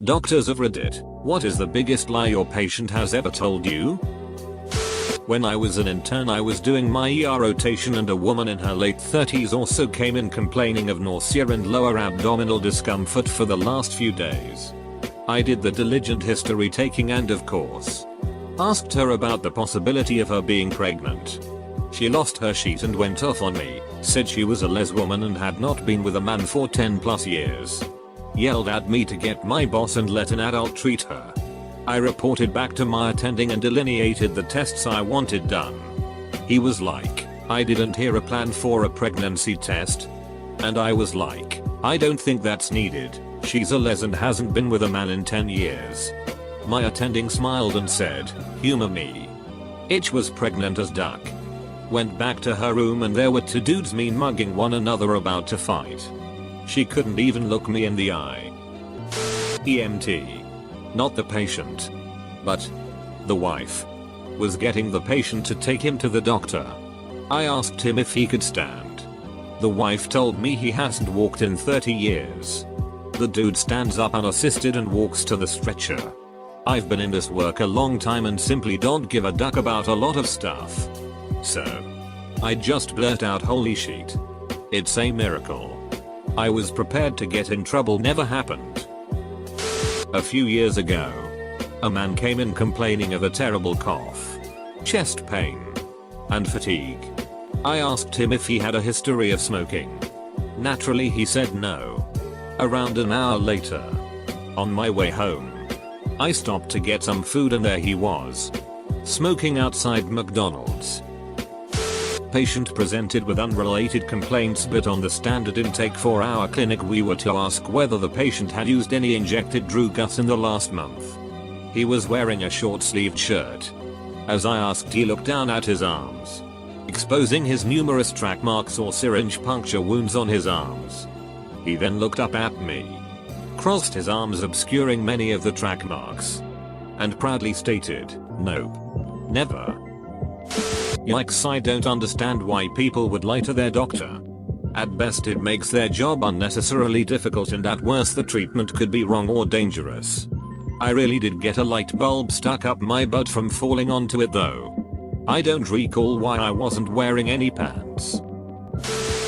Doctors of Reddit, what is the biggest lie your patient has ever told you? When I was an intern, I was doing my ER rotation and a woman in her late 30s also came in complaining of nausea and lower abdominal discomfort for the last few days. I did the diligent history taking and of course asked her about the possibility of her being pregnant. She lost her shit and went off on me, said she was a les woman and had not been with a man for 10 plus years. Yelled at me to get my boss and let an adult treat her. I reported back to my attending and delineated the tests I wanted done. He was like, I didn't hear a plan for a pregnancy test. And I was like, I don't think that's needed, she's a les and hasn't been with a man in 10 years. My attending smiled and said, humor me. Itch was pregnant as duck. Went back to her room and there were two dudes mean mugging one another about to fight. She couldn't even look me in the eye. EMT. Not the patient. But the wife was getting the patient to take him to the doctor. I asked him if he could stand. The wife told me he hasn't walked in 30 years. The dude stands up unassisted and walks to the stretcher. I've been in this work a long time and simply don't give a duck about a lot of stuff. So I just blurt out holy shit. It's a miracle. I was prepared to get in trouble never happened. A few years ago, a man came in complaining of a terrible cough, chest pain, and fatigue. I asked him if he had a history of smoking. Naturally he said no. Around an hour later, on my way home, I stopped to get some food and there he was, smoking outside McDonald's. Patient presented with unrelated complaints, but on the standard intake for our clinic we were to ask whether the patient had used any injected Drugas in the last month. He was wearing a short-sleeved shirt. As I asked, he looked down at his arms, exposing his numerous track marks or syringe puncture wounds on his arms. He then looked up at me, crossed his arms obscuring many of the track marks, and proudly stated, "Nope. Never." Yikes, I don't understand why people would lie to their doctor. At best it makes their job unnecessarily difficult and at worst the treatment could be wrong or dangerous. I really did get a light bulb stuck up my butt from falling onto it though. I don't recall why I wasn't wearing any pants.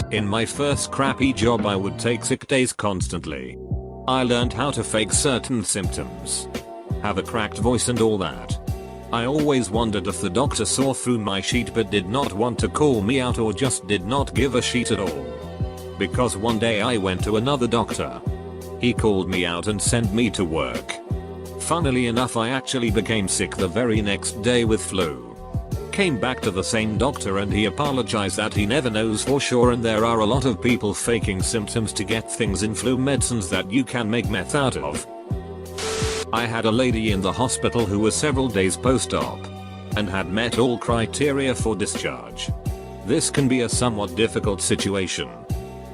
In my first crappy job I would take sick days constantly. I learned how to fake certain symptoms, have a cracked voice and all that. I always wondered if the doctor saw through my sheet but did not want to call me out or just did not give a shit at all. Because one day I went to another doctor. He called me out and sent me to work. Funnily enough, I actually became sick the very next day with flu. Came back to the same doctor and he apologized that he never knows for sure and there are a lot of people faking symptoms to get things in flu medicines that you can make meth out of. I had a lady in the hospital who was several days post-op and had met all criteria for discharge. This can be a somewhat difficult situation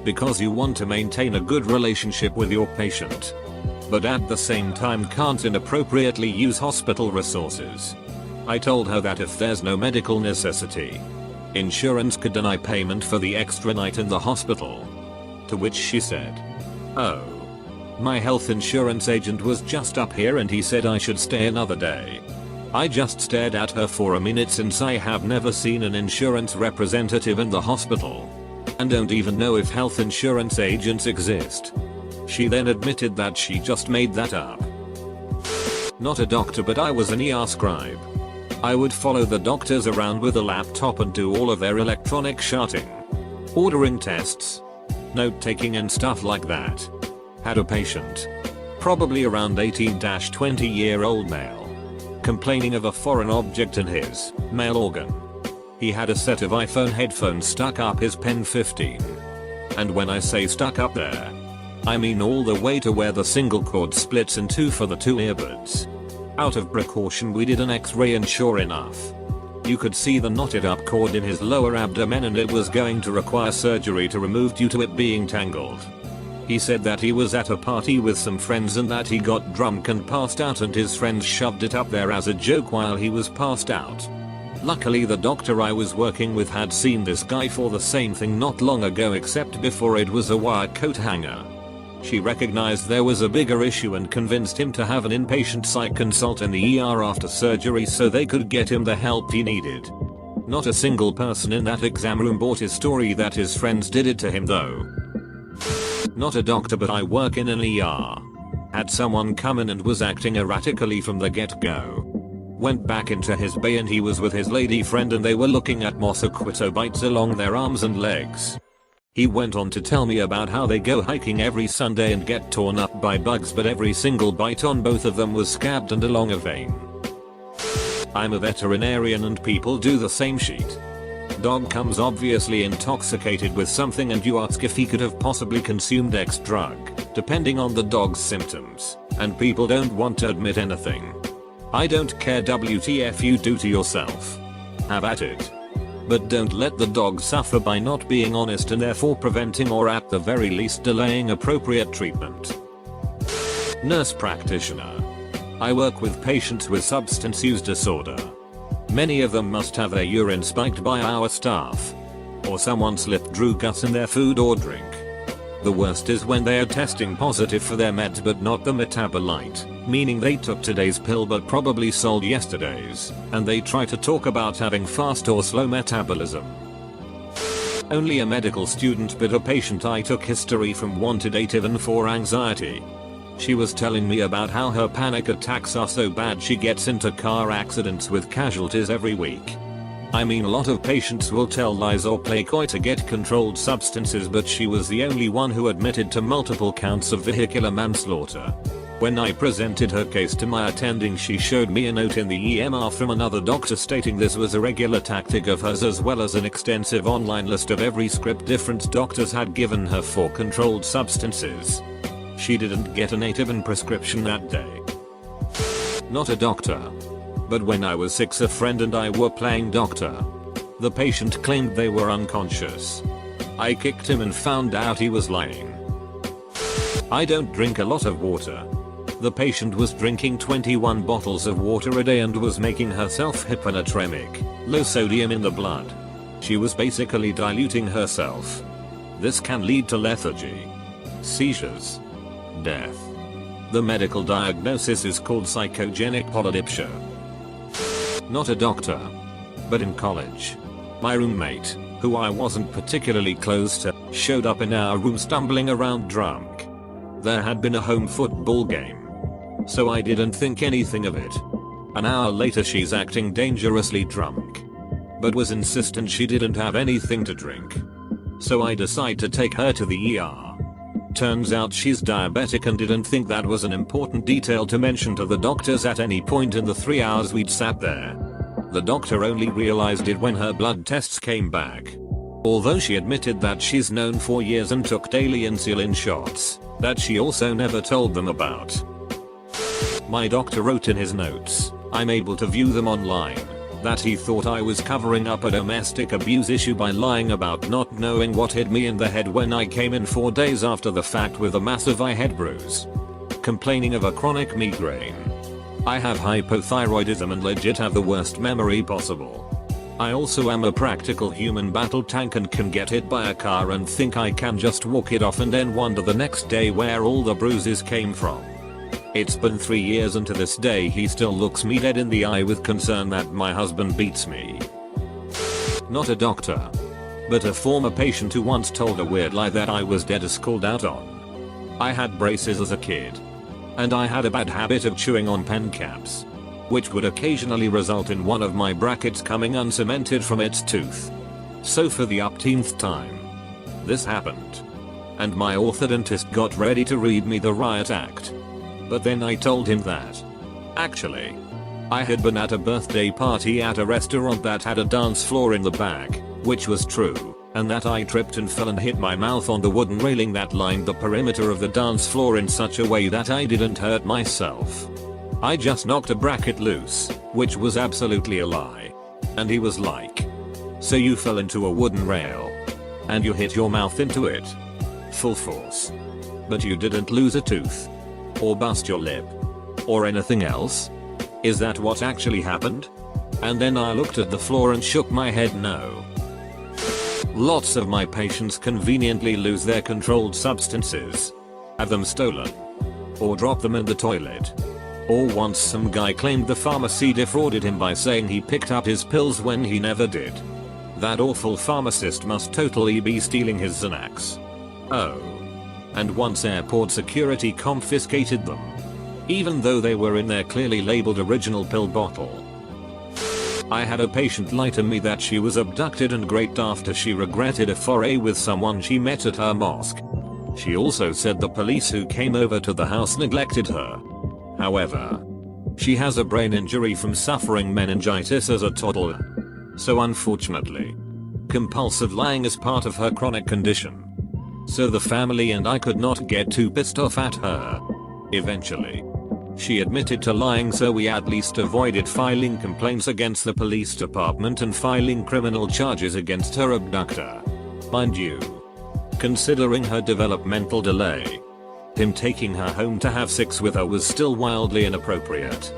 because you want to maintain a good relationship with your patient, but at the same time can't inappropriately use hospital resources. I told her that if there's no medical necessity, insurance could deny payment for the extra night in the hospital. To which she said, "Oh, my health insurance agent was just up here and he said I should stay another day." I just stared at her for a minute since I have never seen an insurance representative in the hospital and don't even know if health insurance agents exist. She then admitted that she just made that up. Not a doctor, but I was an ER scribe. I would follow the doctors around with a laptop and do all of their electronic charting, ordering tests, note taking and stuff like that. Had a patient, probably around 18-20-year-old male, complaining of a foreign object in his male organ. He had a set of iPhone headphones stuck up his pen 15. And when I say stuck up there, I mean all the way to where the single cord splits in two for the two earbuds. Out of precaution we did an x-ray and sure enough, you could see the knotted up cord in his lower abdomen and it was going to require surgery to remove due to it being tangled. He said that he was at a party with some friends and that he got drunk and passed out and his friends shoved it up there as a joke while he was passed out. Luckily the doctor I was working with had seen this guy for the same thing not long ago, except before it was a wire coat hanger. She recognized there was a bigger issue and convinced him to have an inpatient psych consult in the ER after surgery so they could get him the help he needed. Not a single person in that exam room bought his story that his friends did it to him though. Not a doctor, but I work in an ER. Had someone come in and was acting erratically from the get-go. Went back into his bay and he was with his lady friend and they were looking at mosquito bites along their arms and legs. He went on to tell me about how they go hiking every Sunday and get torn up by bugs, but every single bite on both of them was scabbed and along a vein. I'm a veterinarian and people do the same shit. Dog comes obviously intoxicated with something and you ask if he could have possibly consumed X drug, depending on the dog's symptoms, and people don't want to admit anything. I don't care WTF you do to yourself. Have at it. But don't let the dog suffer by not being honest and therefore preventing or at the very least delaying appropriate treatment. Nurse practitioner. I work with patients with substance use disorder. Many of them must have their urine spiked by our staff. Or someone slipped drew guts in their food or drink. The worst is when they are testing positive for their meds but not the metabolite, meaning they took today's pill but probably sold yesterday's, and they try to talk about having fast or slow metabolism. Only a medical student but a patient I took history from wanted Ativan for anxiety. She was telling me about how her panic attacks are so bad she gets into car accidents with casualties every week. I mean, a lot of patients will tell lies or play coy to get controlled substances, but she was the only one who admitted to multiple counts of vehicular manslaughter. When I presented her case to my attending, she showed me a note in the EMR from another doctor stating this was a regular tactic of hers, as well as an extensive online list of every script different doctors had given her for controlled substances. She didn't get an Ativan prescription that day. Not a doctor. But when I was 6, a friend and I were playing doctor. The patient claimed they were unconscious. I kicked him and found out he was lying. I don't drink a lot of water. The patient was drinking 21 bottles of water a day and was making herself hyponatremic, low sodium in the blood. She was basically diluting herself. This can lead to lethargy, seizures, death. The medical diagnosis is called psychogenic polydipsia. Not a doctor. But in college, my roommate, who I wasn't particularly close to, showed up in our room stumbling around drunk. There had been a home football game. So I didn't think anything of it. An hour later she's acting dangerously drunk. But was insistent she didn't have anything to drink. So I decide to take her to the ER. Turns out she's diabetic and didn't think that was an important detail to mention to the doctors at any point in the 3 hours we'd sat there. The doctor only realized it when her blood tests came back. Although she admitted that she's known for years and took daily insulin shots, that she also never told them about. My doctor wrote in his notes, I'm able to view them online, that he thought I was covering up a domestic abuse issue by lying about not knowing what hit me in the head when I came in 4 days after the fact with a massive eye head bruise. Complaining of a chronic migraine. I have hypothyroidism and legit have the worst memory possible. I also am a practical human battle tank and can get hit by a car and think I can just walk it off and then wonder the next day where all the bruises came from. It's been 3 years and to this day he still looks me dead in the eye with concern that my husband beats me. Not a doctor. But a former patient who once told a weird lie that I was dead is called out on. I had braces as a kid. And I had a bad habit of chewing on pen caps, which would occasionally result in one of my brackets coming uncemented from its tooth. So for the upteenth time, this happened. And my orthodontist got ready to read me the riot act. But then I told him that, actually, I had been at a birthday party at a restaurant that had a dance floor in the back, which was true, and that I tripped and fell and hit my mouth on the wooden railing that lined the perimeter of the dance floor in such a way that I didn't hurt myself. I just knocked a bracket loose, which was absolutely a lie. And he was like, so you fell into a wooden rail, and you hit your mouth into it, full force, but you didn't lose a tooth, or bust your lip, or anything else? Is that what actually happened? And then I looked at the floor and shook my head no. Lots of my patients conveniently lose their controlled substances. have them stolen, or drop them in the toilet. Or once some guy claimed the pharmacy defrauded him by saying he picked up his pills when he never did. That awful pharmacist must totally be stealing his Xanax. Oh. And once airport security confiscated them, even though they were in their clearly labeled original pill bottle. I had a patient lie to me that she was abducted and raped after she regretted a foray with someone she met at her mosque. She also said the police who came over to the house neglected her. However, she has a brain injury from suffering meningitis as a toddler. So unfortunately, compulsive lying is part of her chronic condition. So the family and I could not get too pissed off at her. Eventually, she admitted to lying, so we at least avoided filing complaints against the police department and filing criminal charges against her abductor. Mind you, considering her developmental delay, him taking her home to have sex with her was still wildly inappropriate.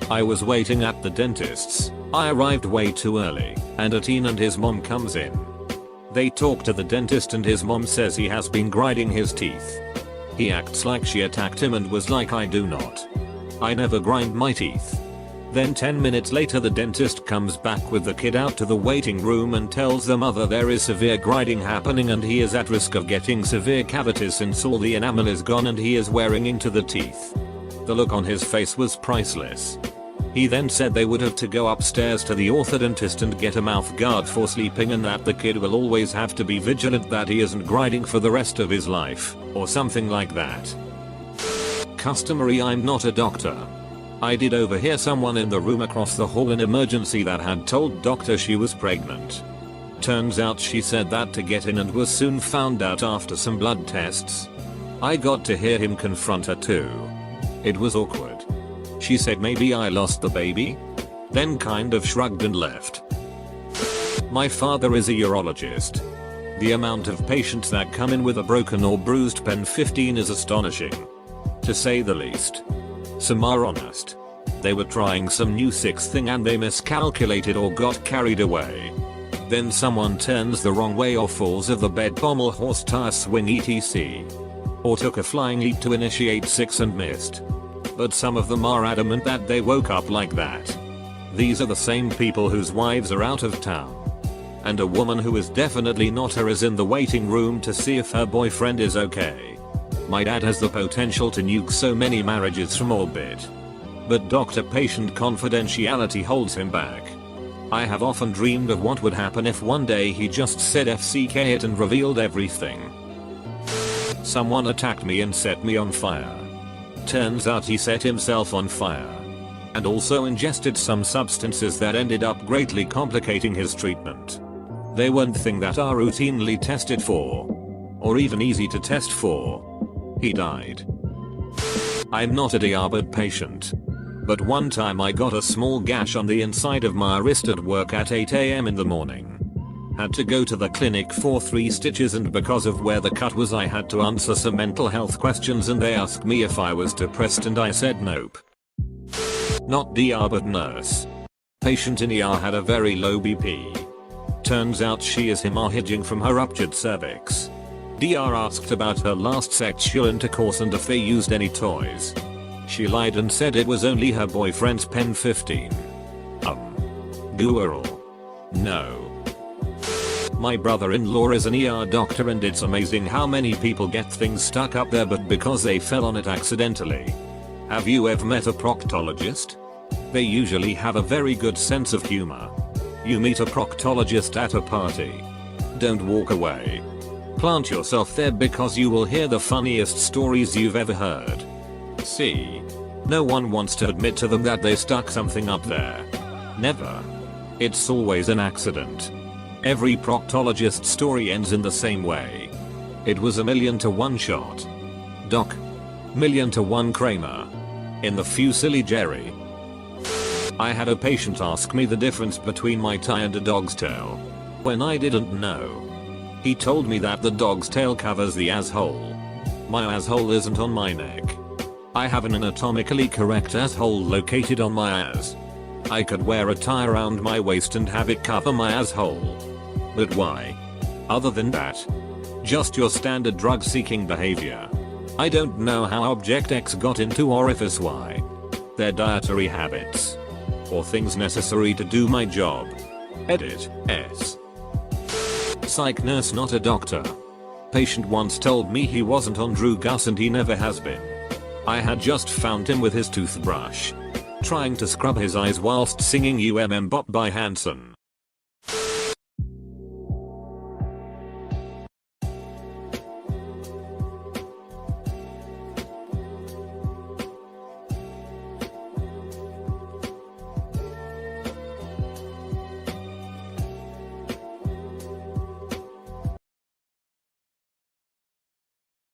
I was waiting at the dentist's. I arrived way too early, and a teen and his mom comes in. They talk to the dentist and his mom says he has been grinding his teeth. He acts like she attacked him and was like, I do not. I never grind my teeth. Then 10 minutes later the dentist comes back with the kid out to the waiting room and tells the mother there is severe grinding happening and he is at risk of getting severe cavities since all the enamel is gone and he is wearing into the teeth. The look on his face was priceless. He then said they would have to go upstairs to the orthodontist and get a mouth guard for sleeping and that the kid will always have to be vigilant that he isn't grinding for the rest of his life, or something like that. Customary. I'm not a doctor. I did overhear someone in the room across the hall in emergency that had told doctor she was pregnant. Turns out she said that to get in and was soon found out after some blood tests. I got to hear him confront her too. It was awkward. She said maybe I lost the baby? Then kind of shrugged and left. My father is a urologist. The amount of patients that come in with a broken or bruised pen 15 is astonishing, to say the least. Some are honest. They were trying some new sex thing and they miscalculated or got carried away. Then someone turns the wrong way or falls off the bed, pommel, horse tire swing, etc. Or took a flying leap to initiate sex and missed. But some of them are adamant that they woke up like that. These are the same people whose wives are out of town. And a woman who is definitely not her is in the waiting room to see if her boyfriend is okay. My dad has the potential to nuke so many marriages from orbit. But doctor-patient confidentiality holds him back. I have often dreamed of what would happen if one day he just said FCK it and revealed everything. Someone attacked me and set me on fire. Turns out he set himself on fire. And also ingested some substances that ended up greatly complicating his treatment. They weren't things that are routinely tested for. Or even easy to test for. He died. I'm not a diabetes patient. But one time I got a small gash on the inside of my wrist at work at 8 AM in the morning. Had to go to the clinic for 3 stitches and because of where the cut was I had to answer some mental health questions and they asked me if I was depressed and I said nope. Not diabetes nurse. Patient in ER had a very low BP. Turns out she is hemorrhaging from her ruptured cervix. DR asked about her last sexual intercourse and if they used any toys. She lied and said it was only her boyfriend's pen 15. Google. No. My brother-in-law is an ER doctor and it's amazing how many people get things stuck up there but because they fell on it accidentally. Have you ever met a proctologist? They usually have a very good sense of humor. You meet a proctologist at a party. Don't walk away. Plant yourself there because you will hear the funniest stories you've ever heard. See? No one wants to admit to them that they stuck something up there. Never. It's always an accident. Every proctologist story ends in the same way. It was a 1,000,000 to 1 shot. Doc. 1,000,000 to 1 Kramer. In the Fusilli Jerry. I had a patient ask me the difference between my tie and a dog's tail. When I didn't know. He told me that the dog's tail covers the asshole. My asshole isn't on my neck. I have an anatomically correct asshole located on my ass. I could wear a tie around my waist and have it cover my asshole. But why? Other than that, just your standard drug-seeking behavior. I don't know how Object X got into Orifice Y. Their dietary habits. Or things necessary to do my job. Edit S. Psych nurse, not a doctor. Patient once told me he wasn't on Drew Gus and he never has been. I had just found him with his toothbrush, trying to scrub his eyes whilst singing UMM Bop by Hanson.